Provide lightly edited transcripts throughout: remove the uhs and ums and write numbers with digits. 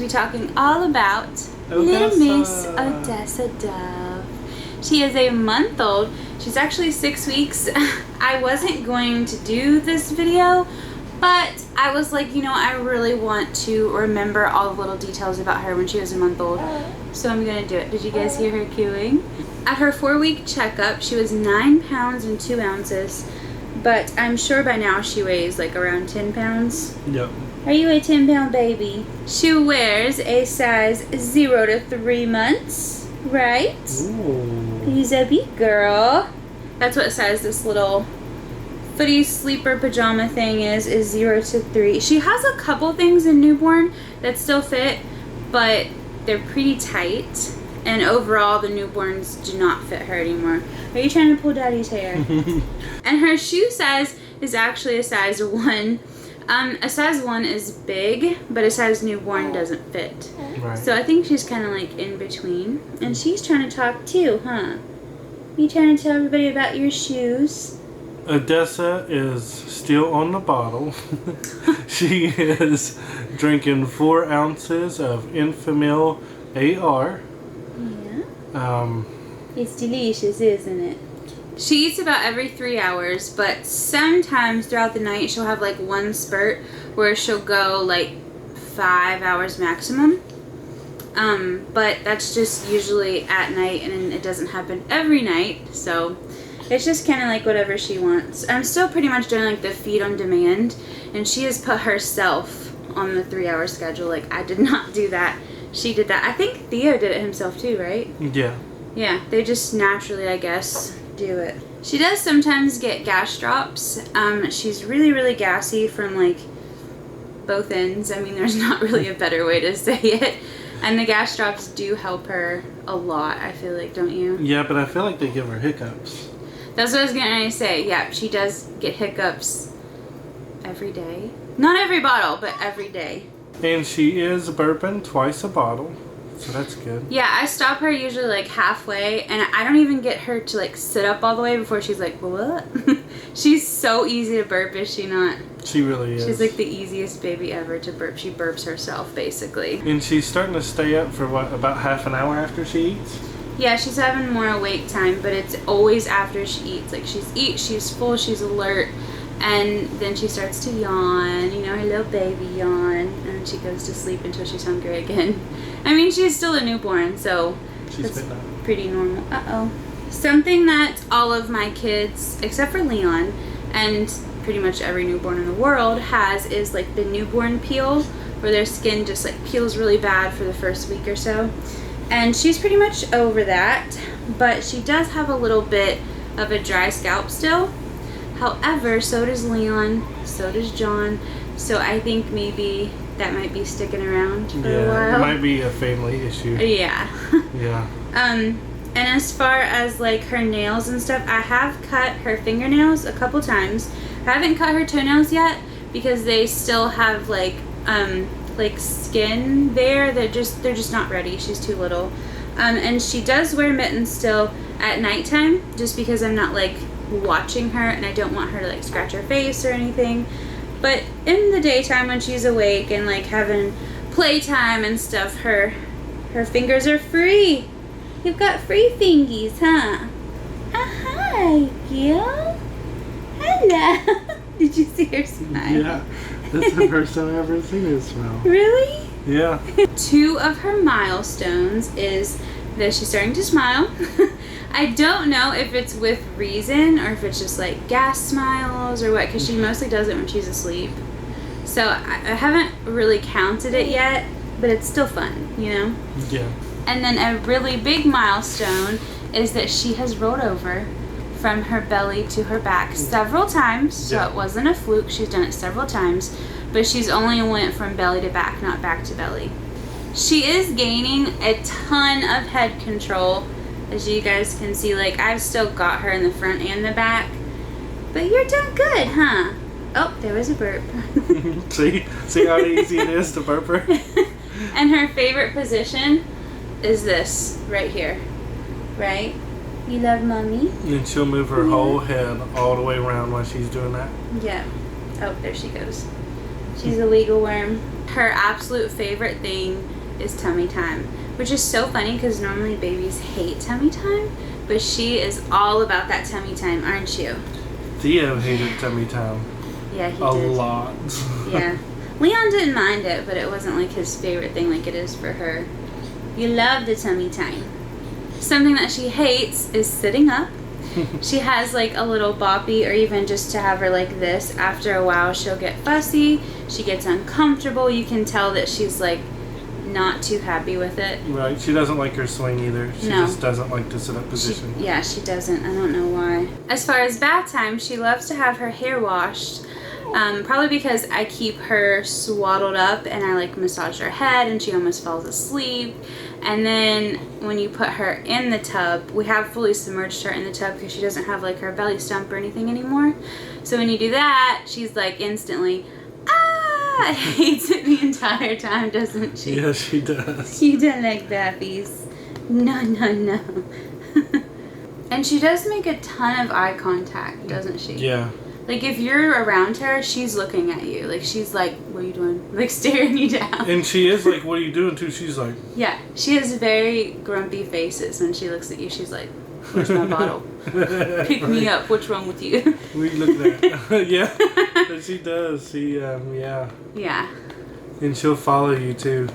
be talking all about little Miss Odessa Dove. She is a month old. She's actually 6 weeks. I wasn't going to do this video, but I was like, you know, I really want to remember all the little details about her when she was a month old. So I'm gonna do it. Did you guys hear her cooing? At her 4-week checkup, she was 9 pounds and 2 ounces, but I'm sure by now she weighs like around 10 pounds. Yep. Are you a 10-pound baby? She wears a size 0 to 3 months, right? Ooh. He's a big girl. That's what size this little footy sleeper pajama thing is 0 to 3. She has a couple things in newborn that still fit, but they're pretty tight. And overall, the newborns do not fit her anymore. Are you trying to pull Daddy's hair? And her shoe size is actually a size 1. A size 1 is big, but a size newborn doesn't fit. Right. So I think she's kind of like in between. And she's trying to talk too, huh? You trying to tell everybody about your shoes? Odessa is still on the bottle. She is drinking 4 ounces of Enfamil AR. Yeah. It's delicious, isn't it? She eats about every 3 hours, but sometimes throughout the night she'll have like one spurt where she'll go like 5 hours maximum. But that's just usually at night, and it doesn't happen every night, so it's just kind of like whatever she wants. I'm still pretty much doing like the feed on demand, and she has put herself on the 3-hour schedule. Like, I did not do that. She did that. I think Theo did it himself too, right? Yeah. Yeah, they just naturally, I guess, do it. She does sometimes get gas drops. She's really, really gassy from like both ends. I mean, there's not really a better way to say it. And the gas drops do help her a lot, I feel like, don't you? Yeah, but I feel like they give her hiccups. That's what I was going to say. Yeah, she does get hiccups every day. Not every bottle, but every day. And she is burping twice a bottle, so that's good. Yeah, I stop her usually like halfway, and I don't even get her to like sit up all the way before she's like, what? She's so easy to burp, is she not? She really is. She's like the easiest baby ever to burp. She burps herself, basically. And she's starting to stay up for what, about half an hour after she eats? Yeah, she's having more awake time, but it's always after she eats. Like, she's full, she's alert, and then she starts to yawn, you know, her little baby yawn, and she goes to sleep until she's hungry again. I mean, she's still a newborn, so she's that's pretty normal. Uh-oh. Something that all of my kids, except for Leon, and pretty much every newborn in the world has, is like the newborn peel, where their skin just like peels really bad for the first week or so. And she's pretty much over that, but she does have a little bit of a dry scalp still. However, so does Leon, so does John, so I think maybe that might be sticking around for a while. It might be a family issue. Yeah. Yeah. And as far as like her nails and stuff, I have cut her fingernails a couple times. I haven't cut her toenails yet because they still have like skin there that they're just not ready. She's too little. And she does wear mittens still at nighttime, just because I'm not like watching her and I don't want her to like scratch her face or anything. But in the daytime when she's awake and like having playtime and stuff, her fingers are free. You've got free fingies, huh? Hi, Gil. Hello. Did you see her smile? Yeah. That's the first time I've ever seen her smile. Really? Yeah. 2 of her milestones is that she's starting to smile. I don't know if it's with reason or if it's just like gas smiles or what, because she mostly does it when she's asleep. So I haven't really counted it yet, but it's still fun, you know? Yeah. And then a really big milestone is that she has rolled over from her belly to her back several times. So it wasn't a fluke. She's done it several times, but she's only went from belly to back, not back to belly. She is gaining a ton of head control, as you guys can see. Like, I've still got her in the front and the back, but you're doing good, huh? Oh, there was a burp. See how easy it is to burp her? And her favorite position is this right here, right? You love mommy? And she'll move her whole head all the way around while she's doing that. Yeah. Oh, there she goes. She's a wiggle worm. Her absolute favorite thing is tummy time, which is so funny because normally babies hate tummy time, but she is all about that tummy time, aren't you? Theo hated tummy time. Yeah, he a did. lot. Yeah. Leon didn't mind it, but it wasn't like his favorite thing like it is for her. You love the tummy time. Something that she hates is sitting up. She has like a little boppy, or even just to have her like this. After a while, she'll get fussy. She gets uncomfortable. You can tell that she's like not too happy with it. Right. She doesn't like her swing either. She just doesn't like to sit up position. She doesn't. I don't know why. As far as bath time, she loves to have her hair washed. Probably because I keep her swaddled up and I like massage her head and she almost falls asleep. And then when you put her in the tub, we have fully submerged her in the tub because she doesn't have like her belly stump or anything anymore. So when you do that, she's like instantly, hates it the entire time, doesn't she? Yeah, she does. You don't like babbies. No, no, no. And she does make a ton of eye contact, doesn't she? Yeah. Like, if you're around her, she's looking at you. Like, she's like, what are you doing? Like, staring you down. And she is like, what are you doing too? She's like... Yeah. She has very grumpy faces when she looks at you. She's like, where's my bottle? Pick me up. What's wrong with you? What are you looking at? Yeah. But she does. She, yeah. Yeah. And she'll follow you too.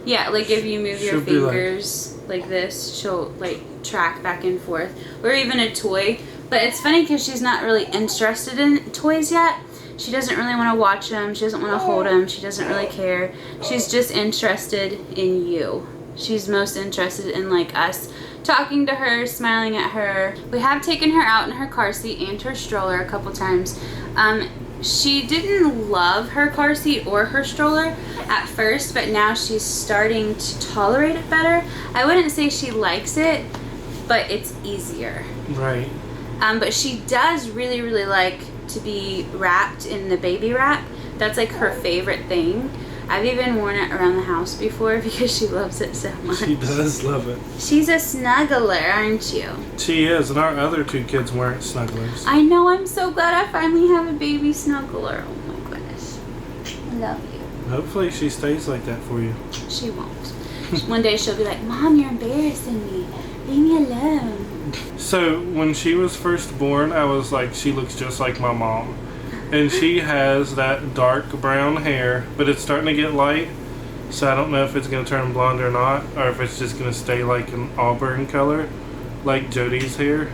Yeah, like if you move your fingers like this, she'll like track back and forth. Or even a toy. But it's funny because she's not really interested in toys yet. She doesn't really want to watch them. She doesn't want to hold them. She doesn't really care. She's just interested in you. She's most interested in like us talking to her, smiling at her. We have taken her out in her car seat and her stroller a couple times. She didn't love her car seat or her stroller at first, but now she's starting to tolerate it better. I wouldn't say she likes it, but it's easier. Right. But she does really, really like to be wrapped in the baby wrap. That's like her favorite thing. I've even worn it around the house before because she loves it so much. She does love it. She's a snuggler, aren't you? She is, and our other two kids weren't snugglers. I know, I'm so glad I finally have a baby snuggler. Oh my goodness. I love you. Hopefully she stays like that for you. She won't. One day she'll be like, Mom, you're embarrassing me. Leave me alone. So when she was first born, I was like, she looks just like my mom. And she has that dark brown hair, but it's starting to get light. So I don't know if it's going to turn blonde or not, or if it's just going to stay like an auburn color, like Jodie's hair.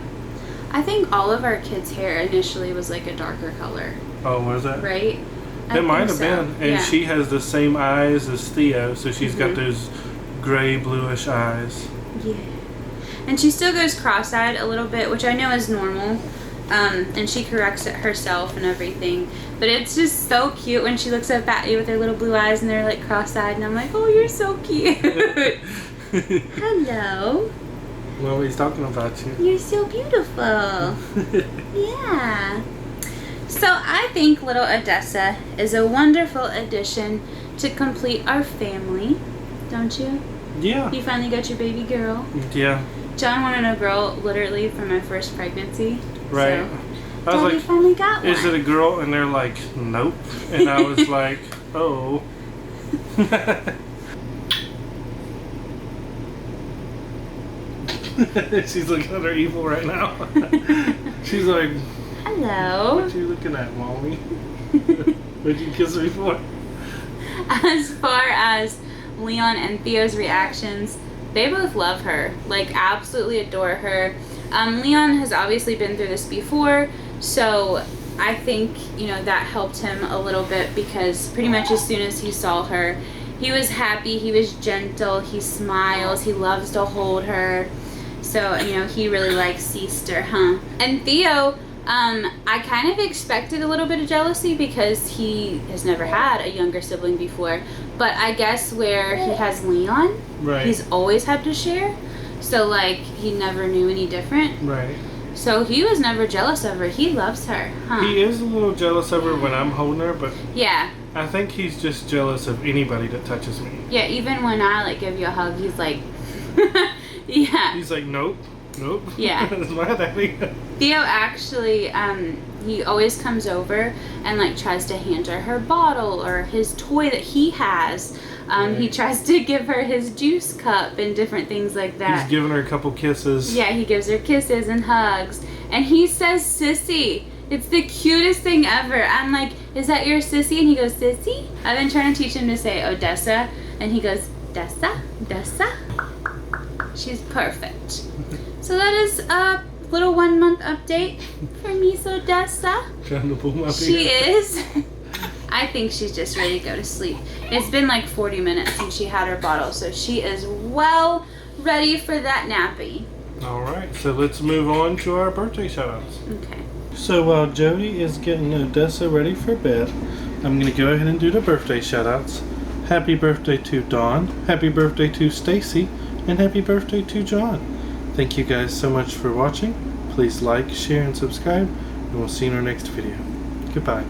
I think all of our kids' hair initially was like a darker color. Oh, was that? Right? It might have been. And she has the same eyes as Theo, so she's got those gray, bluish eyes. Yeah. And she still goes cross-eyed a little bit, which I know is normal. And she corrects it herself and everything. But it's just so cute when she looks up at you with her little blue eyes and they're like cross-eyed. And I'm like, oh, you're so cute. Hello. Well, he's talking about you. You're so beautiful. Yeah. So I think little Odessa is a wonderful addition to complete our family. Don't you? Yeah. You finally got your baby girl. Yeah. John wanted a girl literally for my first pregnancy. Right. So I was like, finally got one. is it a girl? And they're like, nope. And I was like, oh. She's looking at her evil right now. She's like, hello. what are you looking at, Mommy? What'd you kiss me for? As far as Leon and Theo's reactions, they both love her, like absolutely adore her. Leon has obviously been through this before, so I think, you know, that helped him a little bit because pretty much as soon as he saw her, he was happy, he was gentle, he smiles, he loves to hold her. So, you know, he really likes sister, huh? And Theo, I kind of expected a little bit of jealousy because he has never had a younger sibling before. But I guess where he has Leon, right, he's always had to share. So, like, he never knew any different. Right. So he was never jealous of her. He loves her, huh? He is a little jealous of her when I'm holding her, but yeah, I think he's just jealous of anybody that touches me. yeah, even when I, like, give you a hug, he's like, yeah. He's like, nope. Nope. Yeah. That's my daddy. Theo actually, he always comes over and like tries to hand her bottle or his toy that he has. He tries to give her his juice cup and different things like that. He's giving her a couple kisses. Yeah, he gives her kisses and hugs. And he says sissy. It's the cutest thing ever. I'm like, is that your sissy? And he goes, sissy? I've been trying to teach him to say Odessa. And he goes, Dessa, Dessa. She's perfect. So that is a little 1 month update for Miss Odessa. Trying to pull my She is. I think she's just ready to go to sleep. It's been like 40 minutes since she had her bottle, so she is well ready for that nappy. Alright, so let's move on to our birthday shoutouts. Okay. So while Jody is getting Odessa ready for bed, I'm going to go ahead and do the birthday shoutouts. Happy birthday to Dawn, happy birthday to Stacy, and happy birthday to John. Thank you guys so much for watching. Please like, share, and subscribe, and we'll see you in our next video. Goodbye.